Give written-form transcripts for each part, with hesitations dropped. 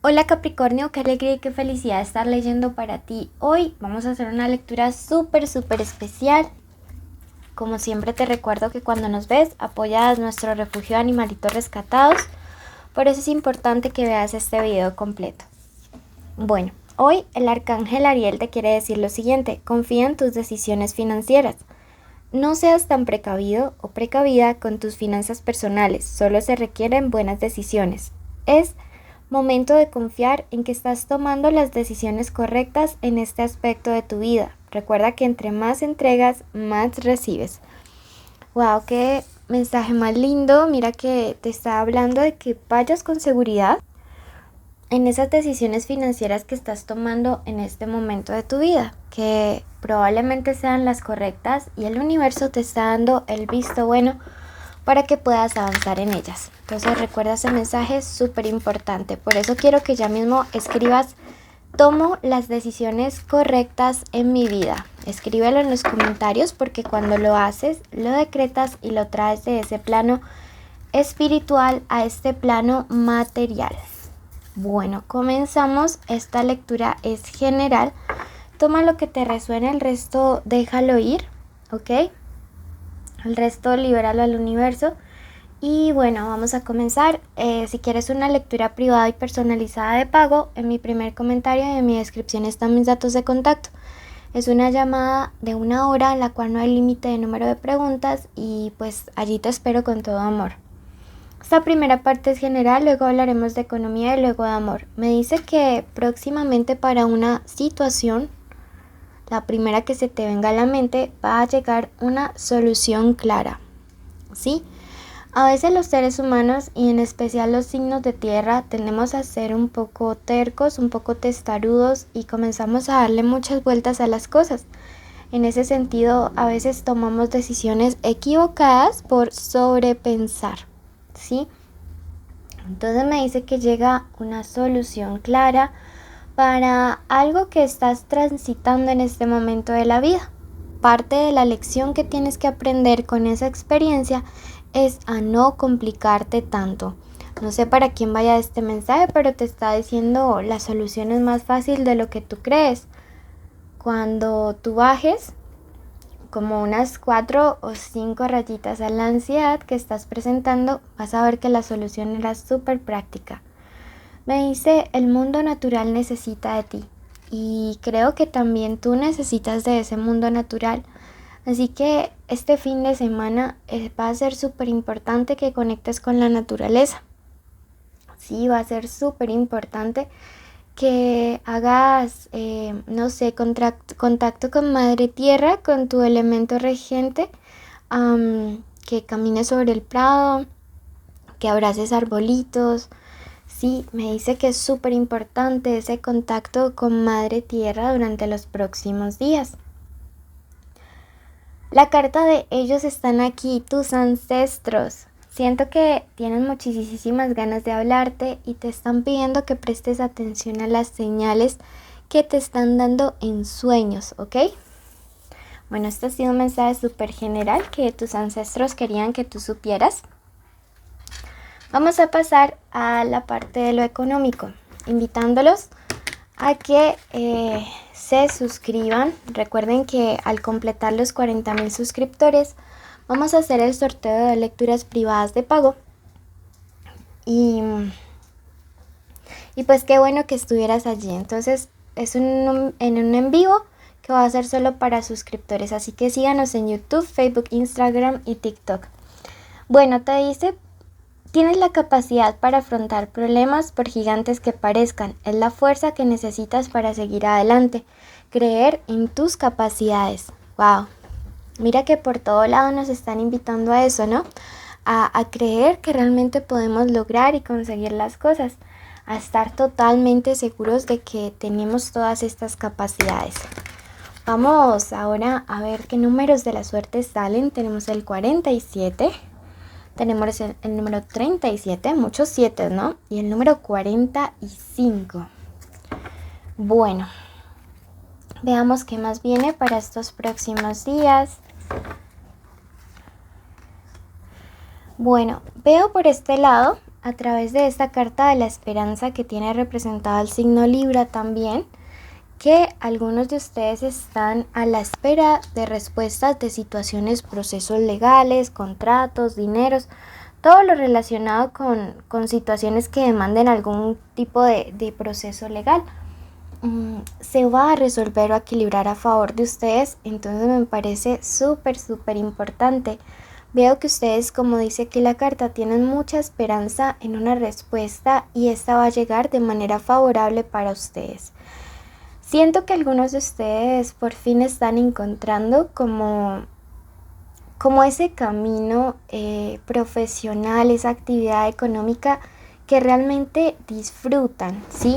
Hola Capricornio, qué alegría y qué felicidad estar leyendo para ti. Hoy vamos a hacer una lectura súper especial. Como siempre te recuerdo que cuando nos ves apoyas nuestro refugio de animalitos rescatados. Por eso es importante que veas este video completo. Bueno, hoy el arcángel Ariel te quiere decir lo siguiente: confía en tus decisiones financieras. No seas tan precavido o precavida con tus finanzas personales, solo se requieren buenas decisiones. Es momento de confiar en que estás tomando las decisiones correctas en este aspecto de tu vida. Recuerda que entre más entregas, más recibes. Wow, qué mensaje más lindo. Mira que te está hablando de que vayas con seguridad en esas decisiones financieras que estás tomando en este momento de tu vida, que probablemente sean las correctas y el universo te está dando el visto bueno para que puedas avanzar en ellas. Entonces recuerda ese mensaje, es súper importante. Por eso quiero que ya mismo escribas: tomo las decisiones correctas en mi vida. Escríbelo en los comentarios, porque cuando lo haces, lo decretas y lo traes de ese plano espiritual a este plano material. Bueno, comenzamos. Esta lectura es general. Toma lo que te resuene, el resto déjalo ir, ¿ok? El resto libéralo al universo. Y bueno, vamos a comenzar. Si quieres una lectura privada y personalizada de pago, en mi primer comentario y en mi descripción están mis datos de contacto. Es una llamada de 1 hora en la cual no hay límite de número de preguntas y pues allí te espero con todo amor. Esta primera parte es general, luego hablaremos de economía y luego de amor. Me dice que próximamente para una situación, la primera que se te venga a la mente, va a llegar una solución clara, ¿sí? A veces los seres humanos, y en especial los signos de tierra, tendemos a ser un poco tercos, un poco testarudos y comenzamos a darle muchas vueltas a las cosas. En ese sentido, a veces tomamos decisiones equivocadas por sobrepensar, ¿sí? Entonces me dice que llega una solución clara para algo que estás transitando en este momento de la vida. Parte de la lección que tienes que aprender con esa experiencia es a no complicarte tanto. No sé para quién vaya este mensaje, pero te está diciendo la solución es más fácil de lo que tú crees. Cuando tú bajes como unas 4 o 5 rayitas a la ansiedad que estás presentando, vas a ver que la solución era súper práctica. Me dice: el mundo natural necesita de ti. Y creo que también tú necesitas de ese mundo natural. Así que este fin de semana va a ser súper importante que conectes con la naturaleza. Sí, va a ser súper importante que hagas, no sé, contacto con Madre Tierra, con tu elemento regente, que camines sobre el prado, que abraces arbolitos. Sí, me dice que es súper importante ese contacto con Madre Tierra durante los próximos días. La carta de ellos están aquí, tus ancestros. Siento que tienen muchísimas ganas de hablarte y te están pidiendo que prestes atención a las señales que te están dando en sueños, ¿ok? Bueno, este ha sido un mensaje súper general que tus ancestros querían que tú supieras. Vamos a pasar a la parte de lo económico, invitándolos a que se suscriban. Recuerden que al completar los 40,000 suscriptores vamos a hacer el sorteo de lecturas privadas de pago. Y pues qué bueno que estuvieras allí. Entonces es en un en vivo que va a ser solo para suscriptores. Así que síganos en YouTube, Facebook, Instagram y TikTok. Bueno, te dice: tienes la capacidad para afrontar problemas, por gigantes que parezcan. Es la fuerza que necesitas para seguir adelante. Creer en tus capacidades. Wow. Mira que por todo lado nos están invitando a eso, ¿no? A creer que realmente podemos lograr y conseguir las cosas. A estar totalmente seguros de que tenemos todas estas capacidades. Vamos ahora a ver qué números de la suerte salen. Tenemos el 47. Tenemos el número 37, muchos 7, ¿no? Y el número 45. Bueno, veamos qué más viene para estos próximos días. Bueno, veo por este lado a través de esta carta de la esperanza que tiene representada el signo Libra también, que algunos de ustedes están a la espera de respuestas de situaciones, procesos legales, contratos, dineros, todo lo relacionado con situaciones que demanden algún tipo de proceso legal. Se va a resolver o a equilibrar a favor de ustedes, entonces me parece súper importante. Veo que ustedes, como dice aquí la carta, tienen mucha esperanza en una respuesta y esta va a llegar de manera favorable para ustedes. Siento que algunos de ustedes por fin están encontrando como ese camino profesional, esa actividad económica que realmente disfrutan, ¿sí?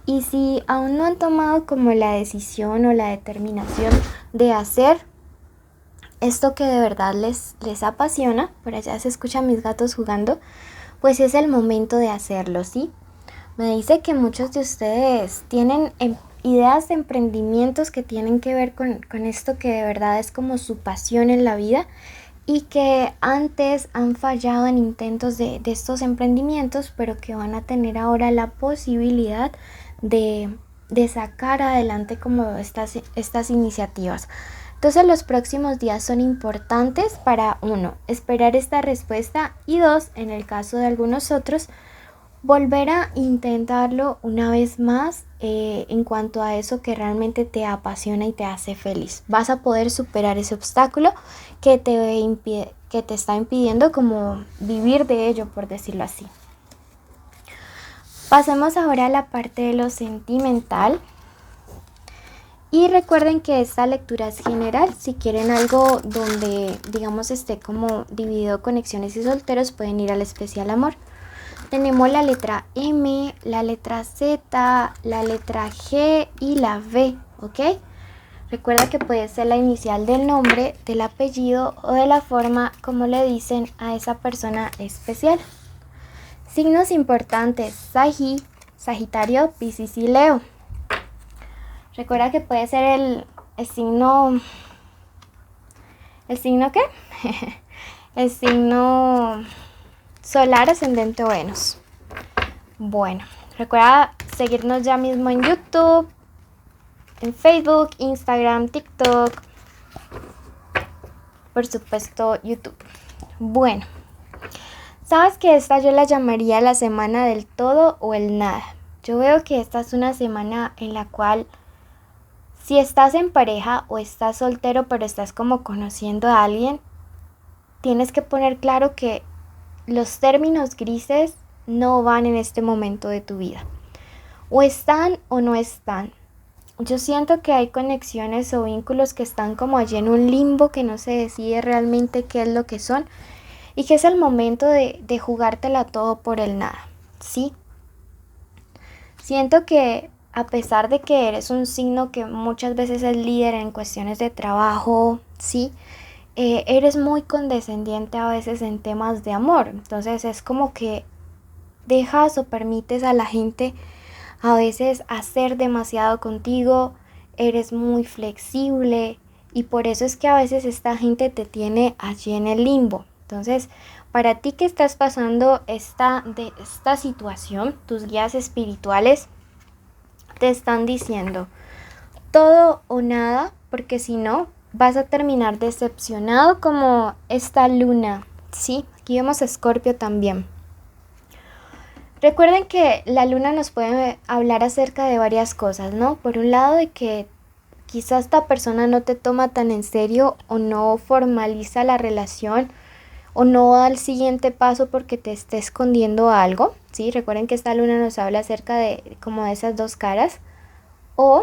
Y si aún no han tomado como la decisión o la determinación de hacer esto que de verdad les apasiona, por allá se escuchan mis gatos jugando, pues es el momento de hacerlo, ¿sí? Me dice que muchos de ustedes tienen ideas de emprendimientos que tienen que ver con esto que de verdad es como su pasión en la vida y que antes han fallado en intentos de estos emprendimientos, pero que van a tener ahora la posibilidad de sacar adelante como estas iniciativas. Entonces los próximos días son importantes para, uno, esperar esta respuesta y dos, en el caso de algunos otros, volver a intentarlo una vez más en cuanto a eso que realmente te apasiona y te hace feliz. Vas a poder superar ese obstáculo que te está impidiendo como vivir de ello, por decirlo así. Pasemos ahora a la parte de lo sentimental. Y recuerden que esta lectura es general. Si quieren algo donde, digamos, esté como dividido conexiones y solteros, pueden ir al especial amor. Tenemos la letra M, la letra Z, la letra G y la V, ¿ok? Recuerda que puede ser la inicial del nombre, del apellido o de la forma como le dicen a esa persona especial. Signos importantes: Sagitario, Piscis y Leo. Recuerda que puede ser el signo... ¿El signo qué? El signo solar, ascendente o Venus. Bueno, recuerda seguirnos ya mismo en YouTube, en Facebook, Instagram, TikTok, por supuesto YouTube. Bueno, sabes que esta yo la llamaría la semana del todo o el nada. Yo veo que esta es una semana en la cual, si estás en pareja o estás soltero pero estás como conociendo a alguien, tienes que poner claro que los términos grises no van en este momento de tu vida. O están o no están. Yo siento que hay conexiones o vínculos que están como allí en un limbo que no se decide realmente qué es lo que son y que es el momento de jugártela todo por el nada, ¿sí? Siento que a pesar de que eres un signo que muchas veces es líder en cuestiones de trabajo, ¿sí? Eres muy condescendiente a veces en temas de amor. Entonces es como que dejas o permites a la gente a veces hacer demasiado contigo, eres muy flexible y por eso es que a veces esta gente te tiene allí en el limbo. Entonces, para ti que estás pasando esta situación, tus guías espirituales te están diciendo todo o nada, porque si no, vas a terminar decepcionado como esta luna, ¿sí? Aquí vemos a Escorpio también. Recuerden que la luna nos puede hablar acerca de varias cosas, ¿no? Por un lado, de que quizás esta persona no te toma tan en serio o no formaliza la relación o no da el siguiente paso porque te esté escondiendo algo, ¿sí? Recuerden que esta luna nos habla acerca de como de esas dos caras. O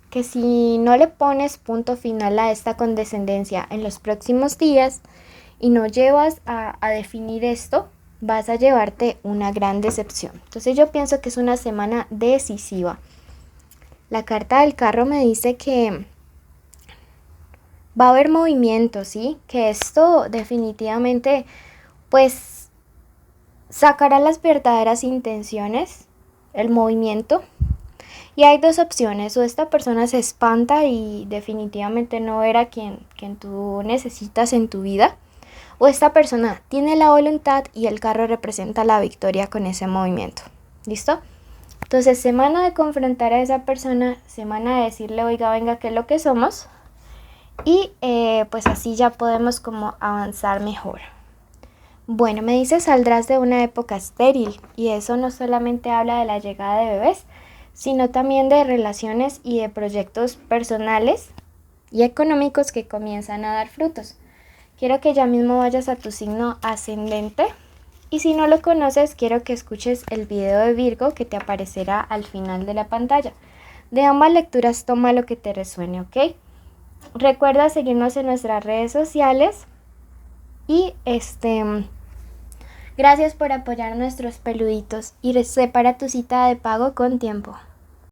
que si no le pones punto final a esta condescendencia en los próximos días y no llevas a definir esto, vas a llevarte una gran decepción. Entonces yo pienso que es una semana decisiva. La carta del carro me dice que va a haber movimiento, ¿sí? Que esto definitivamente pues sacará las verdaderas intenciones, el movimiento. Y hay dos opciones: o esta persona se espanta y definitivamente no era quien tú necesitas en tu vida, O esta persona tiene la voluntad y el carro representa la victoria con ese movimiento. ¿Listo? Entonces, semana de confrontar a esa persona, semana de decirle, oiga, venga, ¿qué es lo que somos? Y pues así ya podemos como avanzar mejor. Bueno, me dice, saldrás de una época estéril, y eso no solamente habla de la llegada de bebés, sino también de relaciones y de proyectos personales y económicos que comienzan a dar frutos. Quiero que ya mismo vayas a tu signo ascendente, y si no lo conoces, quiero que escuches el video de Virgo que te aparecerá al final de la pantalla. De ambas lecturas toma lo que te resuene, ¿ok? Recuerda seguirnos en nuestras redes sociales y gracias por apoyar a nuestros peluditos y separa tu cita de pago con tiempo.